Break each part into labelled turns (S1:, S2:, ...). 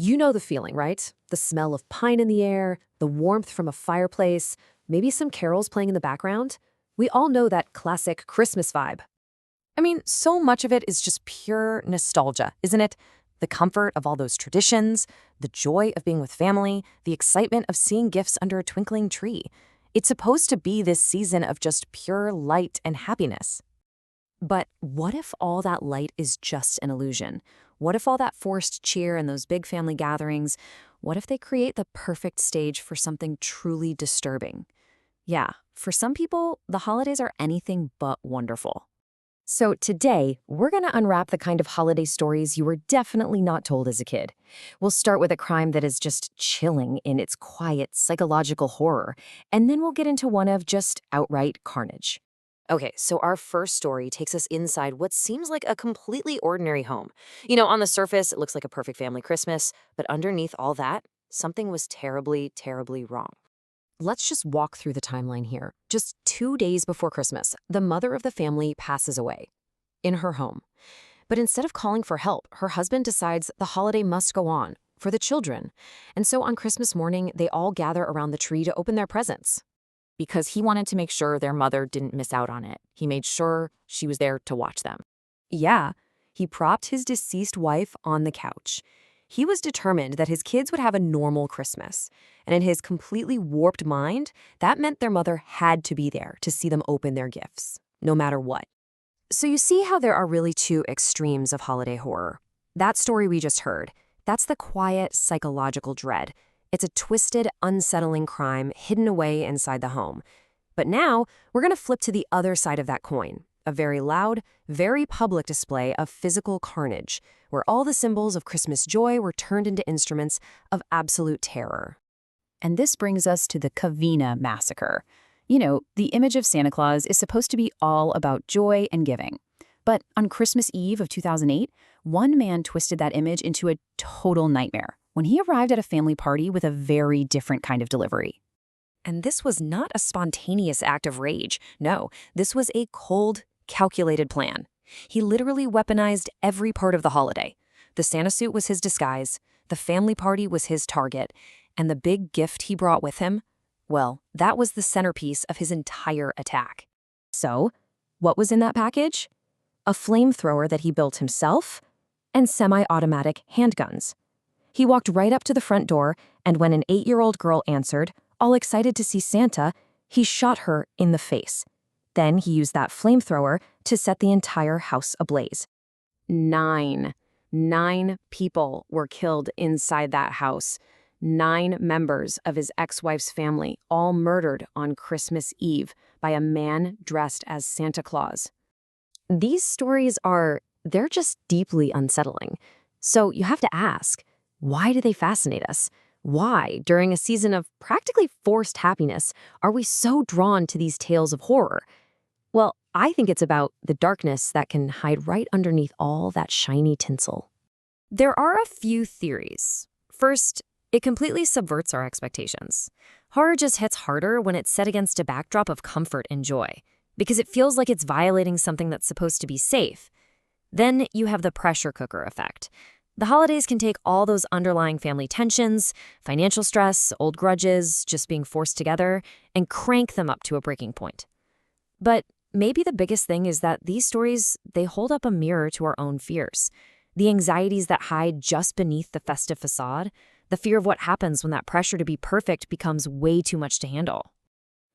S1: You know the feeling, right? The smell of pine in the air, the warmth from a fireplace, maybe some carols playing in the background. We all know that classic Christmas vibe.
S2: I mean, so much of it is just pure nostalgia, isn't it? The comfort of all those traditions, the joy of being with family, the excitement of seeing gifts under a twinkling tree. It's supposed to be this season of just pure light and happiness.
S1: But what if all that light is just an illusion? What if all that forced cheer and those big family gatherings, what if they create the perfect stage for something truly disturbing? Yeah, for some people, the holidays are anything but wonderful. So today, we're going to unwrap the kind of holiday stories you were definitely not told as a kid. We'll start with a crime that is just chilling in its quiet psychological horror, and then we'll get into one of just outright carnage. Okay, so our first story takes us inside what seems like a completely ordinary home. On the surface, it looks like a perfect family Christmas, but underneath all that, something was terribly, terribly wrong. Let's just walk through the timeline here. Just 2 days before Christmas, the mother of the family passes away in her home. But instead of calling for help, her husband decides the holiday must go on for the children. And so on Christmas morning, they all gather around the tree to open their presents.
S2: Because he wanted to make sure their mother didn't miss out on it. He made sure she was there to watch them.
S1: Yeah, he propped his deceased wife on the couch. He was determined that his kids would have a normal Christmas. And in his completely warped mind, that meant their mother had to be there to see them open their gifts, no matter what. So you see how there are really two extremes of holiday horror. That story we just heard, that's the quiet, psychological dread. It's a twisted, unsettling crime hidden away inside the home. But now, we're going to flip to the other side of that coin, a very loud, very public display of physical carnage, where all the symbols of Christmas joy were turned into instruments of absolute terror.
S2: And this brings us to the Kavina massacre. The image of Santa Claus is supposed to be all about joy and giving. But on Christmas Eve of 2008, one man twisted that image into a total nightmare when he arrived at a family party with a very different kind of delivery.
S1: And this was not a spontaneous act of rage. No, this was a cold, calculated plan. He literally weaponized every part of the holiday. The Santa suit was his disguise, the family party was his target, and the big gift he brought with him, well, that was the centerpiece of his entire attack. So, what was in that package? A flamethrower that he built himself, and semi-automatic handguns. He walked right up to the front door, and when an 8-year-old girl answered, all excited to see Santa, he shot her in the face. Then he used that flamethrower to set the entire house ablaze. 9 people were killed inside that house. 9 members of his ex-wife's family, all murdered on Christmas Eve by a man dressed as Santa Claus. These stories they're just deeply unsettling. So you have to ask, why do they fascinate us? Why, during a season of practically forced happiness, are we so drawn to these tales of horror? Well, I think it's about the darkness that can hide right underneath all that shiny tinsel. There are a few theories. First, it completely subverts our expectations. Horror just hits harder when it's set against a backdrop of comfort and joy, because it feels like it's violating something that's supposed to be safe. Then you have the pressure cooker effect. The holidays can take all those underlying family tensions, financial stress, old grudges, just being forced together, and crank them up to a breaking point. But maybe the biggest thing is that these stories, they hold up a mirror to our own fears. The anxieties that hide just beneath the festive facade, the fear of what happens when that pressure to be perfect becomes way too much to handle.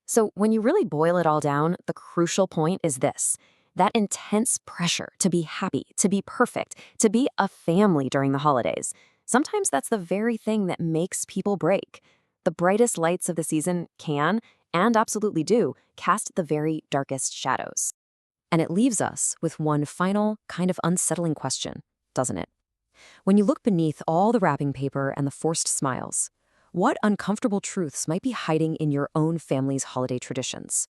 S1: So when you really boil it all down, the crucial point is this. That intense pressure to be happy, to be perfect, to be a family during the holidays. Sometimes that's the very thing that makes people break. The brightest lights of the season can, and absolutely do, cast the very darkest shadows. And it leaves us with one final, kind of unsettling question, doesn't it? When you look beneath all the wrapping paper and the forced smiles, what uncomfortable truths might be hiding in your own family's holiday traditions?